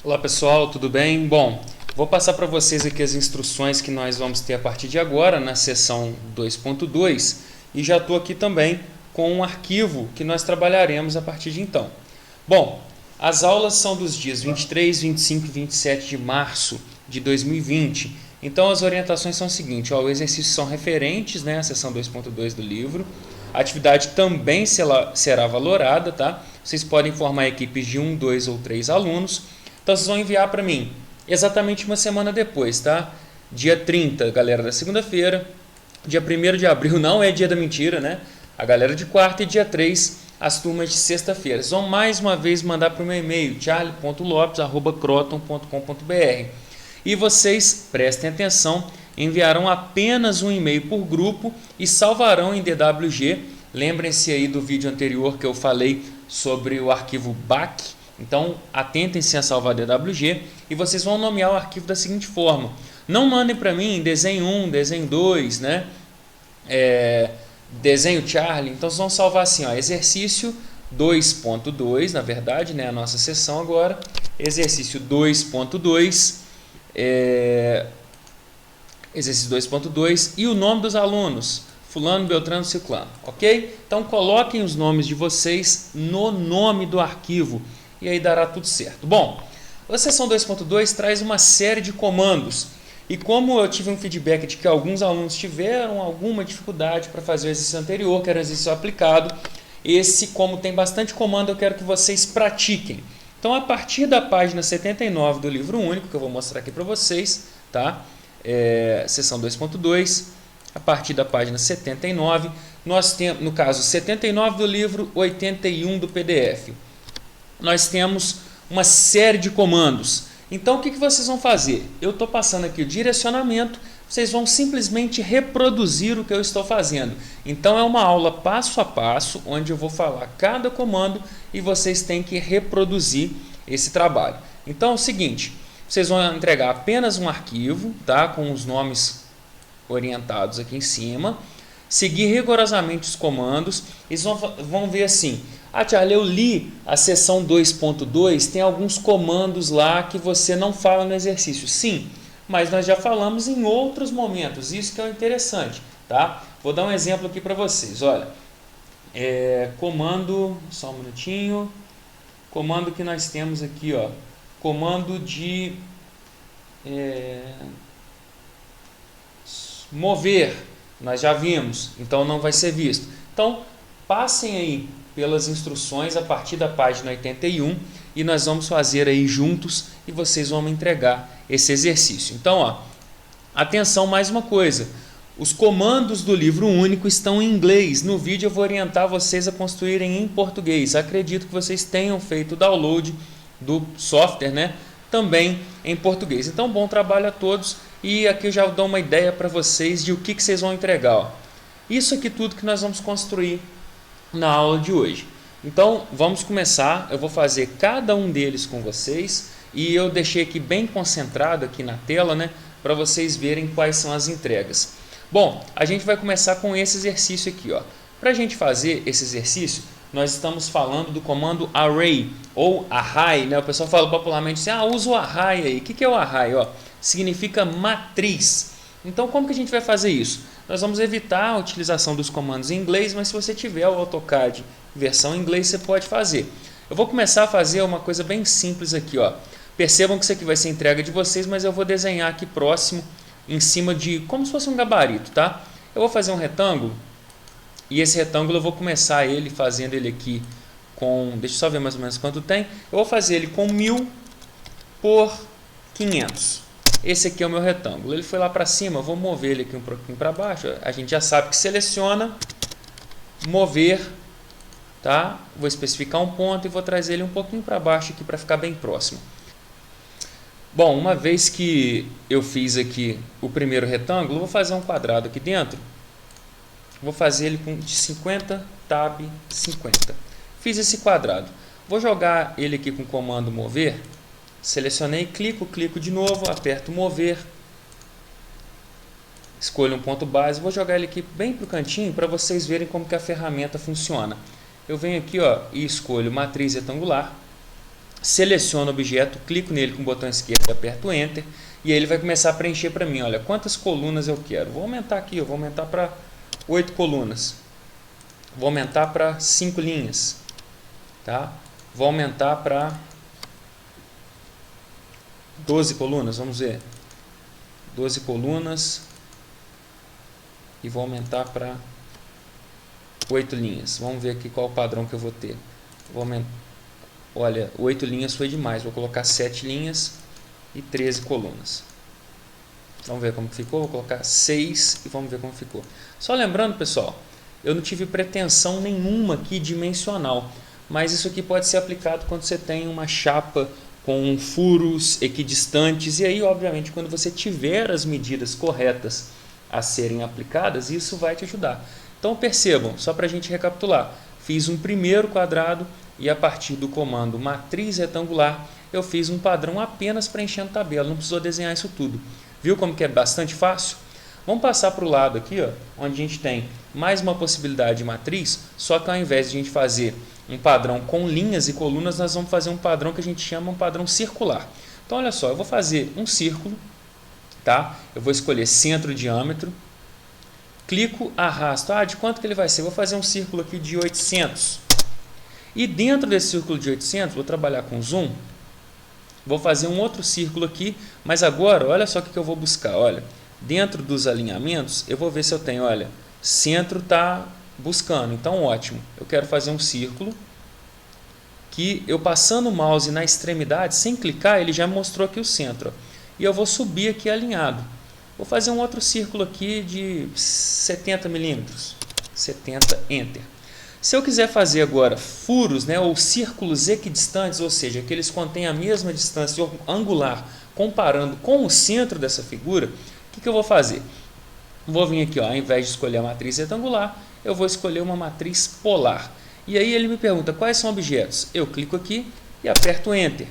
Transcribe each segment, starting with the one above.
Olá pessoal, tudo bem? Bom, vou passar para vocês aqui as instruções que nós vamos ter a partir de agora na seção 2.2 e já estou aqui também com um arquivo que nós trabalharemos a partir de então. Bom, as aulas são dos dias 23, 25 e 27 de março de 2020, então as orientações são o seguinte, os exercícios são referentes, né, à seção 2.2 do livro, a atividade também será valorada, tá? Vocês podem formar equipes de 1, 2 ou 3 alunos. Então, vocês vão enviar para mim exatamente uma semana depois, tá? Dia 30, galera da segunda-feira. Dia 1º de abril não é dia da mentira, né? A galera de quarta e dia 3, as turmas de sexta-feira. Vocês vão mais uma vez mandar para o meu e-mail, charlie.lopes@croton.com.br. E vocês, prestem atenção, enviarão apenas um e-mail por grupo e salvarão em DWG. Lembrem-se aí do vídeo anterior que eu falei sobre o arquivo BAC. Então, atentem-se a salvar DWG e vocês vão nomear o arquivo da seguinte forma. Não mandem para mim desenho 1, desenho 2, né? Desenho Charlie. Então, vocês vão salvar assim, ó, exercício 2.2, na verdade, né? A nossa sessão agora. Exercício 2.2, exercício 2.2 e o nome dos alunos. Fulano, Beltrano, Ciclano, ok? Então, coloquem os nomes de vocês no nome do arquivo. E aí dará tudo certo. Bom, a seção 2.2 traz uma série de comandos. E como eu tive um feedback de que alguns alunos tiveram alguma dificuldade para fazer o exercício anterior, que era o exercício aplicado, esse, como tem bastante comando, eu quero que vocês pratiquem. Então, a partir da página 79 do livro único, que eu vou mostrar aqui para vocês, tá? Seção 2.2, a partir da página 79, nós temos, no caso, 79 do livro, 81 do PDF. Nós temos uma série de comandos. Então, o que vocês vão fazer? Eu estou passando aqui o direcionamento, vocês vão simplesmente reproduzir o que eu estou fazendo. Então, é uma aula passo a passo, onde eu vou falar cada comando e vocês têm que reproduzir esse trabalho. Então, é o seguinte, vocês vão entregar apenas um arquivo, tá? Com os nomes orientados aqui em cima, seguir rigorosamente os comandos, eles vão ver assim, Charlie, eu li a seção 2.2, tem alguns comandos lá que você não fala no exercício. Sim, mas nós já falamos em outros momentos, isso que é o interessante, tá? Vou dar um exemplo aqui para vocês, olha, comando, só um minutinho, comando que nós temos aqui, ó, comando de mover, nós já vimos, então não vai ser visto. Então, passem aí pelas instruções a partir da página 81 e nós vamos fazer aí juntos e vocês vão me entregar esse exercício. Então, ó, atenção, mais uma coisa, os comandos do livro único estão em inglês, no vídeo eu vou orientar vocês a construírem em português, acredito que vocês tenham feito o download do software, né? Também em português. Então, bom trabalho a todos e aqui eu já dou uma ideia para vocês de o que vocês vão entregar, ó. Isso aqui tudo que nós vamos construir na aula de hoje. Então, vamos começar. Eu vou fazer cada um deles com vocês e eu deixei aqui bem concentrado aqui na tela, né, para vocês verem quais são as entregas. Bom, a gente vai começar com esse exercício aqui, ó. Para a gente fazer esse exercício, nós estamos falando do comando array ou array, né? O pessoal fala popularmente assim, usa o array aí. O que é o array? Ó, significa matriz. Então, como que a gente vai fazer isso? Nós vamos evitar a utilização dos comandos em inglês, mas se você tiver o AutoCAD versão em inglês, você pode fazer. Eu vou começar a fazer uma coisa bem simples aqui, ó. Percebam que isso aqui vai ser entrega de vocês, mas eu vou desenhar aqui próximo, em cima de, como se fosse um gabarito, tá? Eu vou fazer um retângulo, e esse retângulo eu vou começar ele, fazendo ele aqui com, deixa eu só ver mais ou menos quanto tem, eu vou fazer ele com 1000 por 500. Esse aqui é o meu retângulo. Ele foi lá para cima, eu vou mover ele aqui um pouquinho para baixo. A gente já sabe que seleciona, mover, tá? Vou especificar um ponto e vou trazer ele um pouquinho para baixo aqui para ficar bem próximo. Bom, uma vez que eu fiz aqui o primeiro retângulo, vou fazer um quadrado aqui dentro. Vou fazer ele de 50, tab 50. Fiz esse quadrado. Vou jogar ele aqui com o comando mover. Selecionei, clico de novo, aperto mover, escolho um ponto base, vou jogar ele aqui bem para o cantinho para vocês verem como que a ferramenta funciona. Eu venho aqui, ó, e escolho matriz retangular, seleciono o objeto, clico nele com o botão esquerdo e aperto Enter, e aí ele vai começar a preencher para mim, olha, quantas colunas eu quero. Vou aumentar aqui, eu vou aumentar para 8 colunas. Vou aumentar para 5 linhas. Tá? Vou aumentar para 12 colunas, vamos ver. 12 colunas. E vou aumentar para 8 linhas. Vamos ver aqui qual o padrão que eu vou ter. Vou aumentar. Olha, 8 linhas foi demais. Vou colocar 7 linhas e 13 colunas. Vamos ver como ficou. Vou colocar 6 e vamos ver como ficou. Só lembrando, pessoal, eu não tive pretensão nenhuma aqui dimensional. Mas isso aqui pode ser aplicado quando você tem uma chapa com furos equidistantes. E aí, obviamente, quando você tiver as medidas corretas a serem aplicadas, isso vai te ajudar. Então percebam, só para a gente recapitular, fiz um primeiro quadrado e a partir do comando matriz retangular eu fiz um padrão apenas preenchendo tabela, não precisou desenhar isso tudo. Viu como que é bastante fácil? Vamos passar para o lado aqui, ó, onde a gente tem mais uma possibilidade de matriz, só que ao invés de a gente fazer um padrão com linhas e colunas, nós vamos fazer um padrão que a gente chama um padrão circular. Então olha só, eu vou fazer um círculo, tá? Eu vou escolher centro e diâmetro, clico, arrasto. De quanto que ele vai ser? Eu vou fazer um círculo aqui de 800. E dentro desse círculo de 800, vou trabalhar com zoom, vou fazer um outro círculo aqui, mas agora, olha só o que eu vou buscar, olha, dentro dos alinhamentos, eu vou ver se eu tenho, olha, centro está buscando, então ótimo, eu quero fazer um círculo, que eu passando o mouse na extremidade, sem clicar, ele já mostrou aqui o centro, e eu vou subir aqui alinhado. Vou fazer um outro círculo aqui de 70 milímetros. 70, Enter. Se eu quiser fazer agora furos, né, ou círculos equidistantes, ou seja, que eles contêm a mesma distância angular, comparando com o centro dessa figura, o que eu vou fazer? Vou vir aqui, ó, ao invés de escolher a matriz retangular, eu vou escolher uma matriz polar. E aí ele me pergunta quais são objetos. Eu clico aqui e aperto Enter.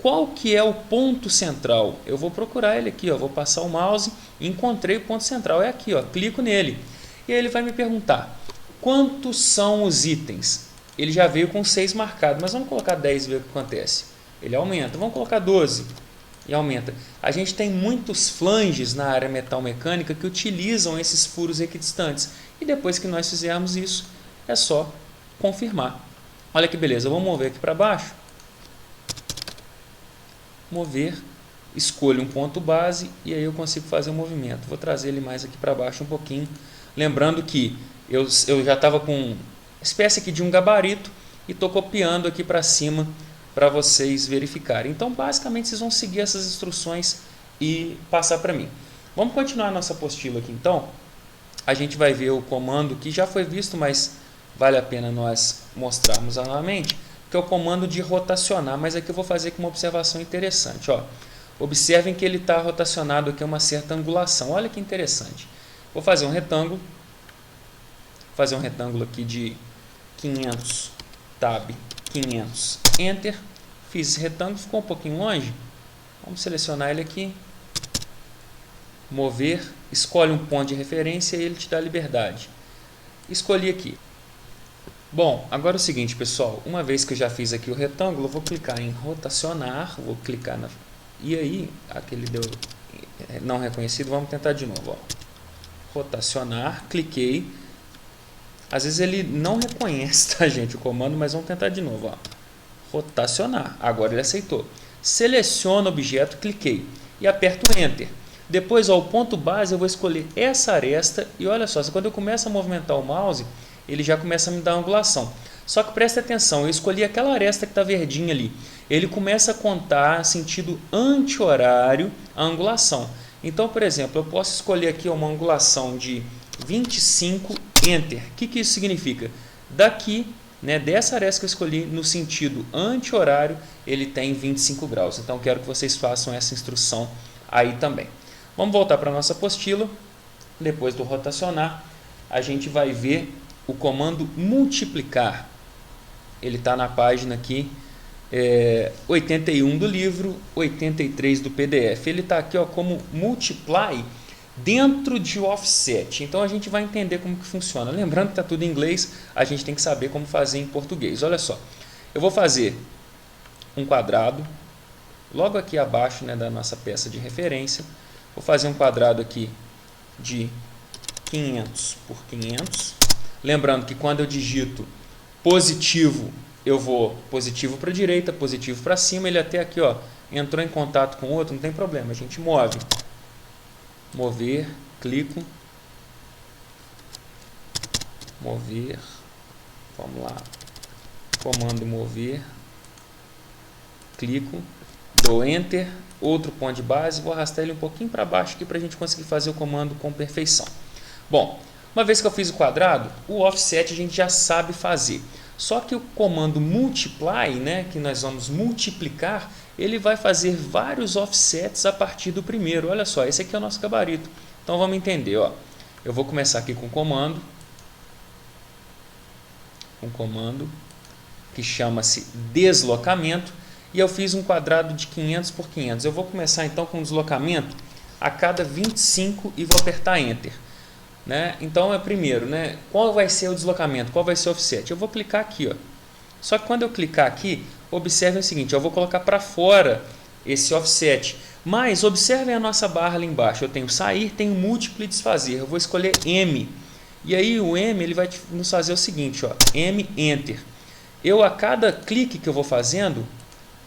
Qual que é o ponto central? Eu vou procurar ele aqui, ó, vou passar o mouse e encontrei o ponto central. É aqui, ó, clico nele. E aí ele vai me perguntar, quantos são os itens? Ele já veio com 6 marcados, mas vamos colocar 10 e ver o que acontece. Ele aumenta. Vamos colocar 12 e aumenta. A gente tem muitos flanges na área metal-mecânica que utilizam esses furos equidistantes. E depois que nós fizermos isso, é só confirmar. Olha que beleza, vamos mover aqui para baixo. Mover, escolho um ponto base e aí eu consigo fazer o movimento. Vou trazer ele mais aqui para baixo um pouquinho. Lembrando que eu já estava com uma espécie aqui de um gabarito e estou copiando aqui para cima para vocês verificarem. Então, basicamente, vocês vão seguir essas instruções e passar para mim. Vamos continuar a nossa apostila aqui, então. A gente vai ver o comando que já foi visto, mas vale a pena nós mostrarmos novamente, que é o comando de rotacionar, mas aqui eu vou fazer com uma observação interessante. Ó. Observem que ele está rotacionado aqui a uma certa angulação. Olha que interessante. Vou fazer um retângulo. Fazer um retângulo aqui de 500, Tab 500, Enter. Fiz esse retângulo, ficou um pouquinho longe. Vamos selecionar ele aqui. Mover, escolhe um ponto de referência e ele te dá liberdade. Escolhi aqui. Bom, agora é o seguinte, pessoal, uma vez que eu já fiz aqui o retângulo, eu vou clicar em rotacionar, vou clicar na... E aí, aquele deu não reconhecido, vamos tentar de novo. Ó. Rotacionar, cliquei. Às vezes ele não reconhece, tá, gente, o comando, mas vamos tentar de novo. Ó. Rotacionar, agora ele aceitou. Seleciono o objeto, cliquei e aperto Enter. Depois, ó, o ponto base, eu vou escolher essa aresta e olha só, quando eu começo a movimentar o mouse, ele já começa a me dar angulação. Só que preste atenção, eu escolhi aquela aresta que está verdinha ali. Ele começa a contar sentido anti-horário a angulação. Então, por exemplo, eu posso escolher aqui uma angulação de 25, Enter. O que isso significa? Daqui, né, dessa aresta que eu escolhi, no sentido anti-horário, ele tem 25 graus. Então, quero que vocês façam essa instrução aí também. Vamos voltar para a nossa apostila. Depois do rotacionar, a gente vai ver o comando multiplicar. Ele está na página aqui 81 do livro, 83 do PDF. Ele está aqui, ó, como multiply dentro de offset. Então a gente vai entender como que funciona. Lembrando que está tudo em inglês, a gente tem que saber como fazer em português. Olha só, eu vou fazer um quadrado, logo aqui abaixo, né, da nossa peça de referência. Vou fazer um quadrado aqui de 500 por 500. Lembrando que quando eu digito positivo, eu vou positivo para a direita, positivo para cima. Ele até aqui, ó, entrou em contato com o outro, não tem problema. A gente move. Mover, clico. Mover. Vamos lá. Comando mover. Clico. Dou Enter. Outro ponto de base. Vou arrastar ele um pouquinho para baixo aqui para a gente conseguir fazer o comando com perfeição. Bom, uma vez que eu fiz o quadrado, o offset a gente já sabe fazer. Só que o comando multiply, né, que nós vamos multiplicar, ele vai fazer vários offsets a partir do primeiro. Olha só, esse aqui é o nosso gabarito. Então vamos entender, ó. Eu vou começar aqui com um comando que chama-se deslocamento, e eu fiz um quadrado de 500 por 500. Eu vou começar então com um deslocamento a cada 25 e vou apertar Enter. Né? Então, primeiro, né, qual vai ser o deslocamento, qual vai ser o offset? Eu vou clicar aqui, ó. Só que quando eu clicar aqui, observem o seguinte, eu vou colocar para fora esse offset. Mas observem a nossa barra ali embaixo, eu tenho sair, tenho múltiplo e desfazer. Eu vou escolher M. E aí o M ele vai nos fazer o seguinte, ó, M, Enter. Eu, a cada clique que eu vou fazendo,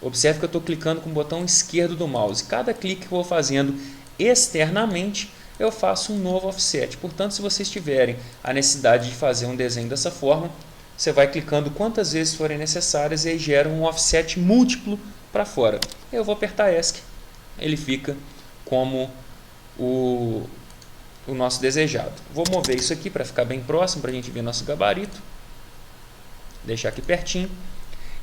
observe que eu estou clicando com o botão esquerdo do mouse. Cada clique que eu vou fazendo externamente, eu faço um novo offset. Portanto, se vocês tiverem a necessidade de fazer um desenho dessa forma, você vai clicando quantas vezes forem necessárias e aí gera um offset múltiplo para fora. Eu vou apertar ESC, ele fica como o nosso desejado. Vou mover isso aqui para ficar bem próximo, para a gente ver nosso gabarito. Deixar aqui pertinho.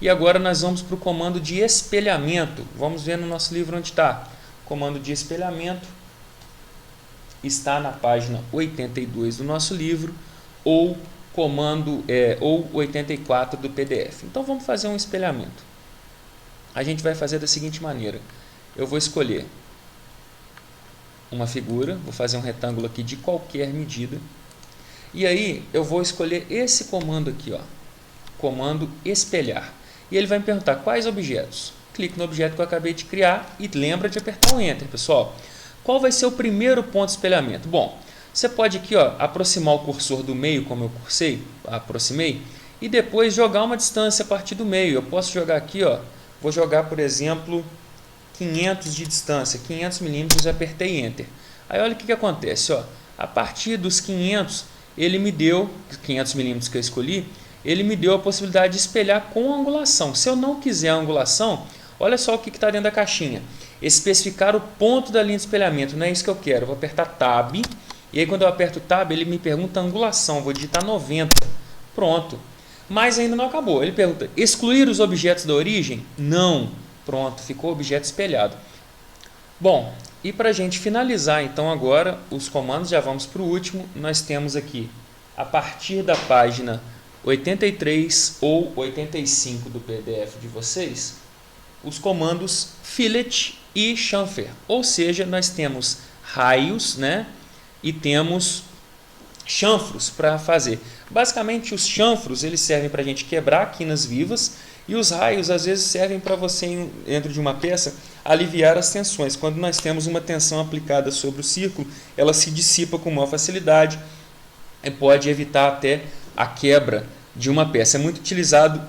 E agora nós vamos para o comando de espelhamento. Vamos ver no nosso livro onde está. Comando de espelhamento está na página 82 do nosso livro ou ou 84 do PDF. Então vamos fazer um espelhamento. A gente vai fazer da seguinte maneira. Eu vou escolher uma figura, vou fazer um retângulo aqui de qualquer medida. E aí eu vou escolher esse comando aqui, ó, comando espelhar. E ele vai me perguntar quais objetos. Clique no objeto que eu acabei de criar e lembra de apertar o Enter, pessoal. Qual vai ser o primeiro ponto de espelhamento? Bom, você pode aqui, ó, aproximar o cursor do meio, como eu aproximei, e depois jogar uma distância a partir do meio. Eu posso jogar aqui, ó, vou jogar, por exemplo, 500 de distância, 500 milímetros, e apertei Enter. Aí olha o que acontece, ó, a partir dos 500, ele me deu, 500 milímetros que eu escolhi, ele me deu a possibilidade de espelhar com angulação. Se eu não quiser a angulação, olha só o que está dentro da caixinha. Especificar o ponto da linha de espelhamento, não é isso que eu quero. Eu vou apertar Tab, e aí quando eu aperto Tab, ele me pergunta a angulação, vou digitar 90. Pronto. Mas ainda não acabou. Ele pergunta, excluir os objetos da origem? Não. Pronto, ficou o objeto espelhado. Bom, e para a gente finalizar então agora os comandos, já vamos para o último. Nós temos aqui, a partir da página 83 ou 85 do PDF de vocês, os comandos fillet e chamfer, ou seja, nós temos raios, né, e temos chanfros para fazer. Basicamente, os chanfros eles servem para a gente quebrar quinas vivas e os raios às vezes servem para você, dentro de uma peça, aliviar as tensões. Quando nós temos uma tensão aplicada sobre o círculo, ela se dissipa com maior facilidade e pode evitar até a quebra de uma peça. É muito utilizado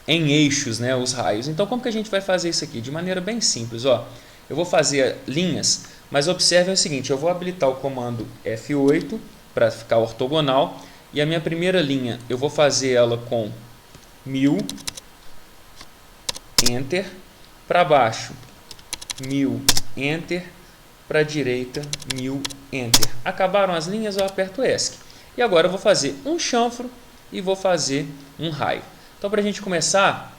em eixos, né, os raios. Então, como que a gente vai fazer isso aqui? De maneira bem simples, ó. Eu vou fazer linhas, mas observem o seguinte, eu vou habilitar o comando F8 para ficar ortogonal, e a minha primeira linha eu vou fazer ela com 1000, Enter, para baixo 1000, Enter, para a direita 1000, Enter. Acabaram as linhas, eu aperto ESC. E agora eu vou fazer um chanfro e vou fazer um raio. Então, para a gente começar,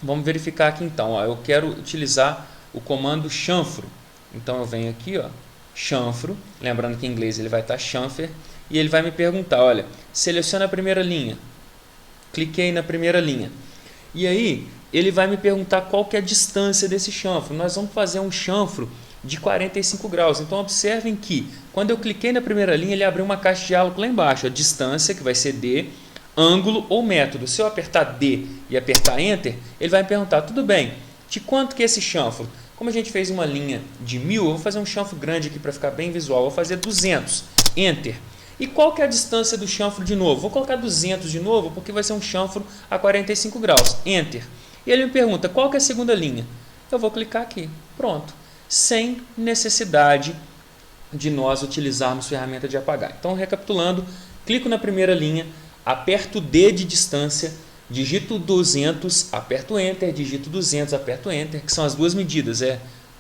vamos verificar aqui então. Ó, eu quero utilizar o comando chanfro. Então, eu venho aqui, ó, chanfro. Lembrando que em inglês ele vai estar chamfer. E ele vai me perguntar, olha, seleciona a primeira linha. Cliquei na primeira linha. E aí, ele vai me perguntar qual que é a distância desse chanfro. Nós vamos fazer um chanfro de 45 graus. Então, observem que, quando eu cliquei na primeira linha, ele abriu uma caixa de diálogo lá embaixo. A distância, que vai ser D, ângulo ou método. Se eu apertar D e apertar Enter, ele vai me perguntar, tudo bem, de quanto que é esse chanfro? Como a gente fez uma linha de 1000, eu vou fazer um chanfro grande aqui para ficar bem visual, eu vou fazer 200, Enter. E qual que é a distância do chanfro de novo? Vou colocar 200 de novo, porque vai ser um chanfro a 45 graus, Enter. E ele me pergunta, qual que é a segunda linha? Eu vou clicar aqui, pronto, sem necessidade de nós utilizarmos ferramenta de apagar. Então, recapitulando, clico na primeira linha, aperto D de distância, digito 200, aperto Enter, digito 200, aperto Enter, que são as duas medidas,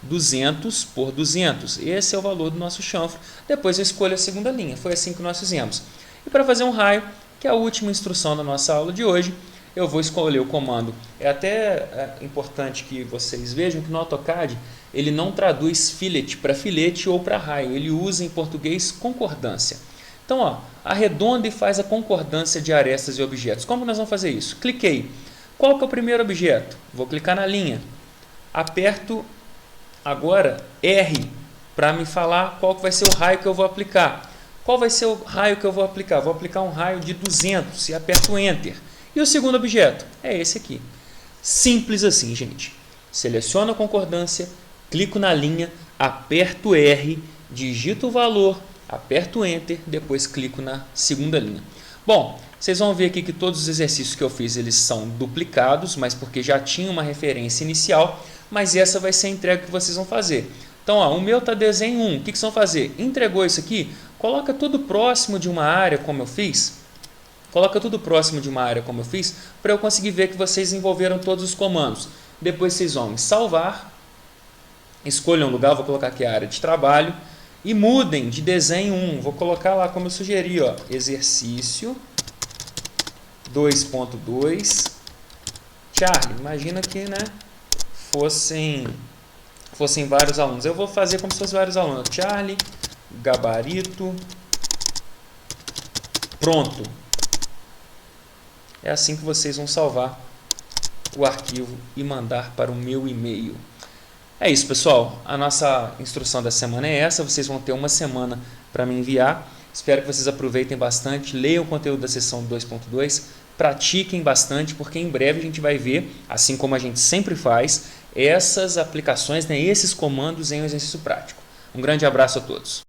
200 por 200. Esse é o valor do nosso chanfro. Depois eu escolho a segunda linha, foi assim que nós fizemos. E para fazer um raio, que é a última instrução da nossa aula de hoje, eu vou escolher o comando. É até importante que vocês vejam que no AutoCAD ele não traduz fillet para filete ou para raio, ele usa em português concordância. Então, arredonda e faz a concordância de arestas e objetos. Como nós vamos fazer isso? Cliquei. Qual que é o primeiro objeto? Vou clicar na linha. Aperto agora R para me falar qual que vai ser o raio que eu vou aplicar. Qual vai ser o raio que eu vou aplicar? Vou aplicar um raio de 200 e aperto Enter. E o segundo objeto é esse aqui. Simples assim, gente. Seleciono a concordância, clico na linha, aperto R, digito o valor, aperto Enter, depois clico na segunda linha. Bom, vocês vão ver aqui que todos os exercícios que eu fiz eles são duplicados, mas porque já tinha uma referência inicial, mas essa vai ser a entrega que vocês vão fazer. Então, o meu está desenho 1, o que vocês vão fazer? Entregou isso aqui, coloca tudo próximo de uma área como eu fiz, para eu conseguir ver que vocês envolveram todos os comandos. Depois vocês vão salvar, escolham um lugar, vou colocar aqui a área de trabalho, e mudem de desenho 1, vou colocar lá como eu sugeri, exercício 2.2, Charlie, imagina que fossem vários alunos, eu vou fazer como se fossem vários alunos, Charlie, gabarito, pronto. É assim que vocês vão salvar o arquivo e mandar para o meu e-mail. É isso, pessoal. A nossa instrução da semana é essa. Vocês vão ter uma semana para me enviar. Espero que vocês aproveitem bastante, leiam o conteúdo da sessão 2.2, pratiquem bastante, porque em breve a gente vai ver, assim como a gente sempre faz, essas aplicações, esses comandos em um exercício prático. Um grande abraço a todos.